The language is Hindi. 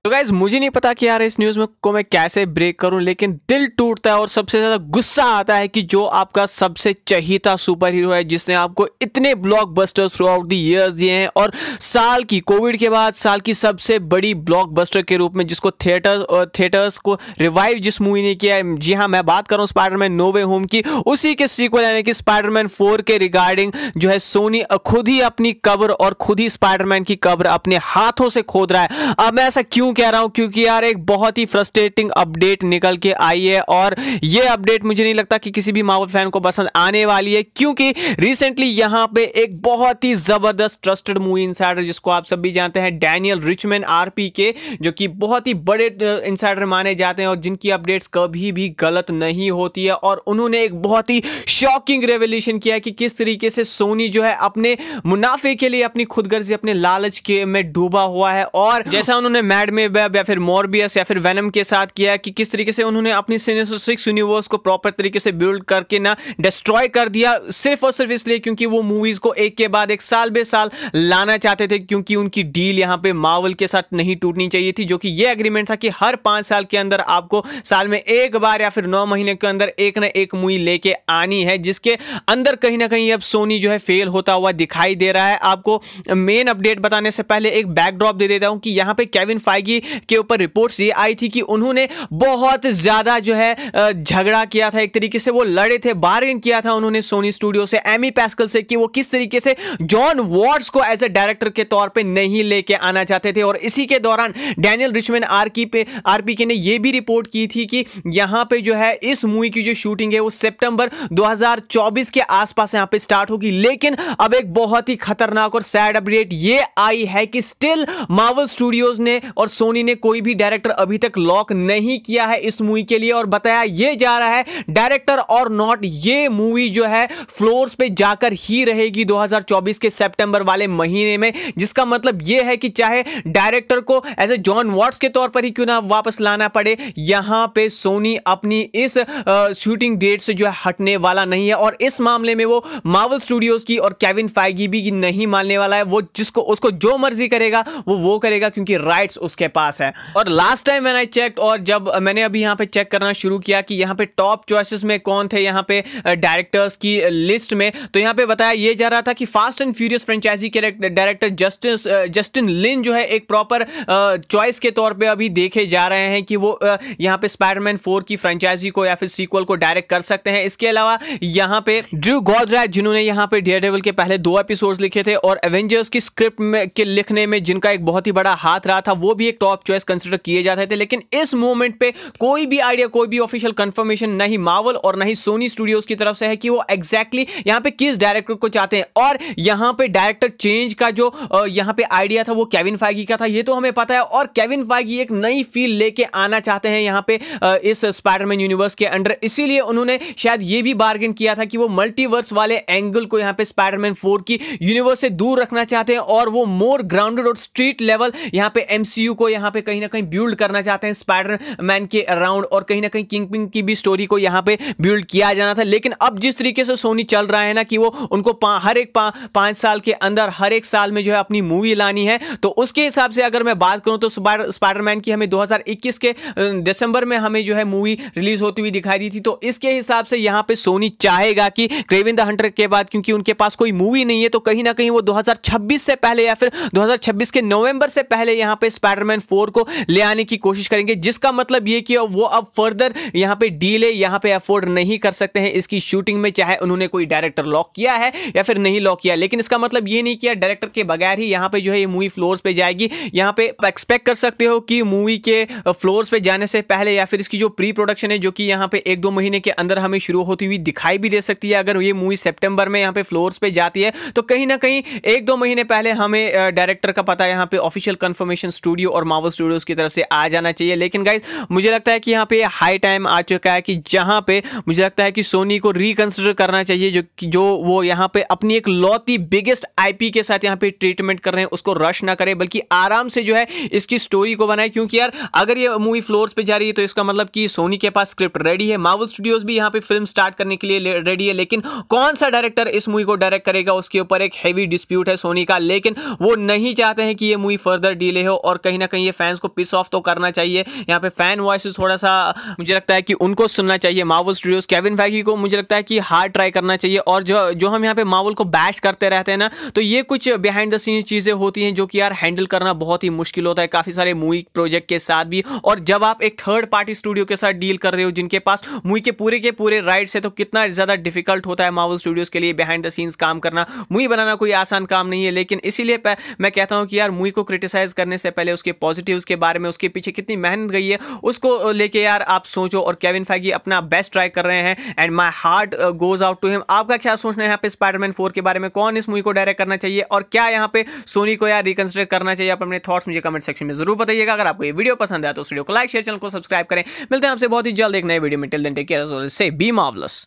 तो गाइज मुझे नहीं पता कि यार इस न्यूज़ में को मैं कैसे ब्रेक करूं, लेकिन दिल टूटता है और सबसे ज़्यादा गुस्सा आता है कि जो आपका सबसे चहीता सुपर हीरो है, जिसने आपको इतने blockbusters through out the years दिए हैं और साल की कोविड के बाद साल की सबसे बड़ी ब्लॉकबस्टर के रूप में जिसको थिएटर्स को रिवाइव जिस मूवी ने किया है, जी हाँ मैं बात कर रहा हूँ स्पाइडरमैन नो वे होम की, उसी के सीक्वल यानी कि स्पाइडरमैन 4 के रिगार्डिंग जो है सोनी खुद ही अपनी कब्र और खुद ही स्पाइडरमैन की कब्र अपने हाथों से खोद रहा है। अब मैं ऐसा क्यों कह रहा हूं, क्योंकि यार एक बहुत ही फ्रस्ट्रेटिंग अपडेट निकल के आई है और ये अपडेट मुझे नहीं लगता कि किसी भी मार्वल फैन को पसंद आने वाली है, क्योंकि रिसेंटली यहां पे एक बहुत ही जबरदस्त ट्रस्टेड मूवी इनसाइडर जिसको आप सब भी जानते हैं, डैनियल रिचमैन आरपी के, जो कि बहुत ही बड़े इनसाइडर माने जाते हैं और जिनकी अपडेट्स कभी भी गलत नहीं होती है, और उन्होंने एक बहुत ही शॉकिंग रेवोल्यूशन किया है कि किस तरीके से सोनी जो है अपने मुनाफे के लिए अपनी खुदगर्जी अपने लालच के में डूबा हुआ है। और जैसा उन्होंने मैड में या फिर मॉर्बियस या फिर वेनम के साथ किया कि किस तरीके से उन्होंने अपनी सिनेमैटिक 6 यूनिवर्स को प्रॉपर तरीके से बिल्ड करके ना डिस्ट्रॉय कर दिया, सिर्फ और सिर्फ इसलिए क्योंकि वो मूवीज को एक के बाद एक साल बे साल लाना चाहते थे, क्योंकि उनकी डील यहां पे मार्वल के साथ नहीं टूटनी चाहिए थी, जो कि ये एग्रीमेंट था कि हर 5 साल के अंदर आपको साल में एक बार या फिर 9 महीने के अंदर एक ना एक मूवी लेके आनी है, जिसके अंदर कहीं ना कहीं अब सोनी जो है फेल होता हुआ दिखाई दे रहा है। आपको मेन अपडेट बताने से पहले एक बैकड्रॉप दे देता हूं कि यहां पे केविन फाइगी के ऊपर रिपोर्ट्स ये आई थी कि उन्होंने बहुत ज्यादा जो है झगड़ा किया था, एक तरीके से वो लड़े थे, बार्गेन किया था उन्होंने सोनी स्टूडियो से, एमी पैस्कल से, कि वो किस तरीके से जॉन वॉट्स को एज ए डायरेक्टर के तौर पे नहीं लेके आना चाहते थे। और इसी के दौरान डैनियल रिचमैन आरपी के ने ये भी रिपोर्ट की थी कि यहां पे जो है इस मूवी की जो शूटिंग है वो सितंबर 2024 के आसपास यहां पे स्टार्ट होगी। लेकिन अब एक बहुत ही खतरनाक और सैड अपडेट ये आई है कि स्टिल मार्वल स्टूडियोज ने और सोनी ने कोई भी डायरेक्टर अभी तक लॉक नहीं किया है इस मूवी के लिए, और बताया यह जा रहा है डायरेक्टर और नॉट, ये मूवी जो है फ्लोर्स पे जाकर ही रहेगी 2024 के सितंबर वाले महीने में, जिसका मतलब यह है कि चाहे डायरेक्टर को एज ए जॉन वॉट्स के तौर पर ही क्यों ना वापस लाना पड़े, यहां पे सोनी अपनी इस शूटिंग डेट से जो है हटने वाला नहीं है। और इस मामले में वो मार्वल स्टूडियोज की और केविन फाइगी भी नहीं मानने वाला है, वो जिसको उसको जो मर्जी करेगा वो करेगा, क्योंकि राइट्स उसके पास है। और लास्ट टाइम मैंने चेक, और जब मैंने अभी यहां पे चेक करना शुरू किया कि यहां पे टॉप चॉइसेस में कौन थे यहां पे डायरेक्टर्स की लिस्ट में, तो यहां पे बताया यह जा रहा था कि फास्ट एंड फ्यूरियस फ्रेंचाइजी के डायरेक्टर जस्टिन लिन जो है एक प्रॉपर चॉइस के तौर पे अभी देखे जा रहे हैं कि वो यहां पे स्पाइडरमैन 4 की फ्रेंचाइजी को या फिर सीक्वल को डायरेक्ट कर सकते हैं। इसके अलावा यहां पे ड्रू गॉडरैट, जिन्होंने यहां पे डेयरडेविल के पहले 2 एपिसोड्स लिखे थे और एवेंजर्स की स्क्रिप्ट में के लिखने में जिनका एक बहुत ही बड़ा हाथ रहा था, वो भी एक टॉप चॉइस कंसीडर किए जाते थे। लेकिन इस मोमेंट पे कोई भी आइडिया, कोई भी ऑफिशियल कंफर्मेशन नहीं मार्वल और नहीं सोनी स्टूडियोज की तरफ से है कि वो एग्जैक्टली यहां पे किस डायरेक्टर को चाहते हैं। और यहां पे डायरेक्टर चेंज का जो यहां पे आइडिया था वो केविन फाइगी का था, ये तो हमें पता है, और केविन फाइगी एक नई फील लेके आना चाहते हैं यहां पे इस स्पाइडरमैन यूनिवर्स के अंडर, इसीलिए उन्होंने शायद ये भी बार्गेन किया था कि वो मल्टीवर्स वाले एंगल को यहां पे स्पाइडरमैन 4 की यूनिवर्स से दूर रखना चाहते हैं और वो मोर ग्राउंडेड और स्ट्रीट लेवल यहां पे एमसीयू को यहां पे कहीं ना कहीं बिल्ड करना चाहते हैं स्पाइडरमैन के अराउंड, और कहीं ना कहीं किंगपिन की भी स्टोरी को यहां पे बिल्ड किया जाना था। लेकिन अब जिस तरीके से सोनी चल रहा है ना कि वो उनको हर एक 5 साल के अंदर हर एक साल में जो है अपनी मूवी लानी है, तो उसके हिसाब से अगर मैं बात करूं तो स्पाइडरमैन की हमें 2021 के दिसंबर में हमें जो है मूवी रिलीज होती हुई दिखाई दी थी। तो इसके हिसाब से यहां पे सोनी चाहेगा कि क्रेविन द हंटर के बाद, क्योंकि उनके पास कोई मूवी नहीं है, तो कहीं ना कहीं वो 2026 से पहले या फिर 2026 के नवंबर से पहले यहां पे स्पाइडरमैन 4 को ले आने की कोशिश करेंगे, जिसका मतलब ये कि वो अब फर्दर यहां पे डीले यहां पे अफोर्ड नहीं कर सकते हैं इसकी शूटिंग में, चाहे उन्होंने कोई डायरेक्टर लॉक किया है या फिर नहीं लॉक किया। लेकिन इसका मतलब ये नहीं किया डायरेक्टर के बगैर ही यहां पे जो है ये मूवी फ्लोर्स पे जाएगी। यहां पे एक्सपेक्ट कर सकते हो कि मूवी के फ्लोर्स पे जाने से पहले या फिर इसकी जो प्री प्रोडक्शन है, जो कि यहां पे 1-2 महीने के अंदर हमें शुरू होती हुई दिखाई भी दे सकती है। अगर ये मूवी सितंबर में यहां पे फ्लोर्स पे जाती है तो कहीं ना कहीं 1-2 महीने पहले हमें डायरेक्टर का पता यहां पे ऑफिशियल कंफर्मेशन स्टूडियो और मार्वल स्टूडियोज की तरफ से आ जाना चाहिए। लेकिन गाइस मुझे लगता है कि यहां पे हाई टाइम आ चुका है कि जहां पे मुझे लगता है कि सोनी को रिकंसिडर करना चाहिए जो वो यहां पे अपनी एक लौती बिगेस्ट आईपी के साथ यहां पे ट्रीटमेंट कर रहे हैं उसको रश ना करे, बल्कि आराम से जो है इसकी स्टोरी को बनाए। क्योंकि यार अगर ये मूवी फ्लोर्स पे जा रही है तो इसका मतलब कि सोनी के पास स्क्रिप्ट रेडी है, मार्वल स्टूडियोज भी यहां पे फिल्म स्टार्ट करने के लिए रेडी है, लेकिन कौन सा डायरेक्टर इस मूवी को डायरेक्ट करेगा उसके ऊपर एक हैवी डिस्प्यूट है सोनी का। लेकिन वो नहीं चाहते हैं कि ये मूवी फर्दर डिले हो और कहीं ना कहीं ये फैंस को पिस ऑफ तो करना चाहिए। यहाँ पे फैन वॉइस थोड़ा सा मुझे लगता है कि उनको सुनना चाहिए मार्वल स्टूडियोज। केविन फीगे को मुझे लगता है कि हार्ड ट्राई करना चाहिए। और जो हम यहाँ पे मार्वल को बैश करते रहते हैं ना, तो ये कुछ बिहाइंड द सीन चीजें होती हैं जो कि यार हैंडल करना बहुत ही मुश्किल होता है काफी सारे मूवी प्रोजेक्ट के साथ भी। और जब आप एक थर्ड पार्टी स्टूडियो के साथ डील कर रहे हो जिनके पास मूवी के पूरे राइट्स है, तो कितना ज्यादा डिफिकल्ट होता है मार्वल स्टूडियोज के लिए बिहाइंड द सीन्स काम करना। मूवी बनाना कोई आसान काम नहीं है, लेकिन इसीलिए मैं कहता हूं कि यार मूवी को क्रिटिसाइज करने से पहले उसके पॉजिटिव्स के बारे में, उसके पीछे कितनी मेहनत गई है, उसको लेके यार आप सोचो। और केविन फीगे अपना बेस्ट ट्राई कर रहे हैं and my heart goes out to him. आपका क्या सोचना है यहाँ पे स्पाइडरमैन 4 के बारे में? कौन इस मूवी को डायरेक्ट करना चाहिए और क्या यहाँ पे सोनी को यार रिकंसिडर करना चाहिए? आप अपने थॉट्स मुझे कमेंट सेक्शन में जरूर बताइएगा। अगर आपको ये वीडियो पसंद आया तो इस वीडियो को लाइक शेयर, चैनल को सब्सक्राइब करें। मिलते हैं आपसे बहुत ही जल्द एक नए वीडियो में। टिल देन टेक केयर, से बी मार्वलस।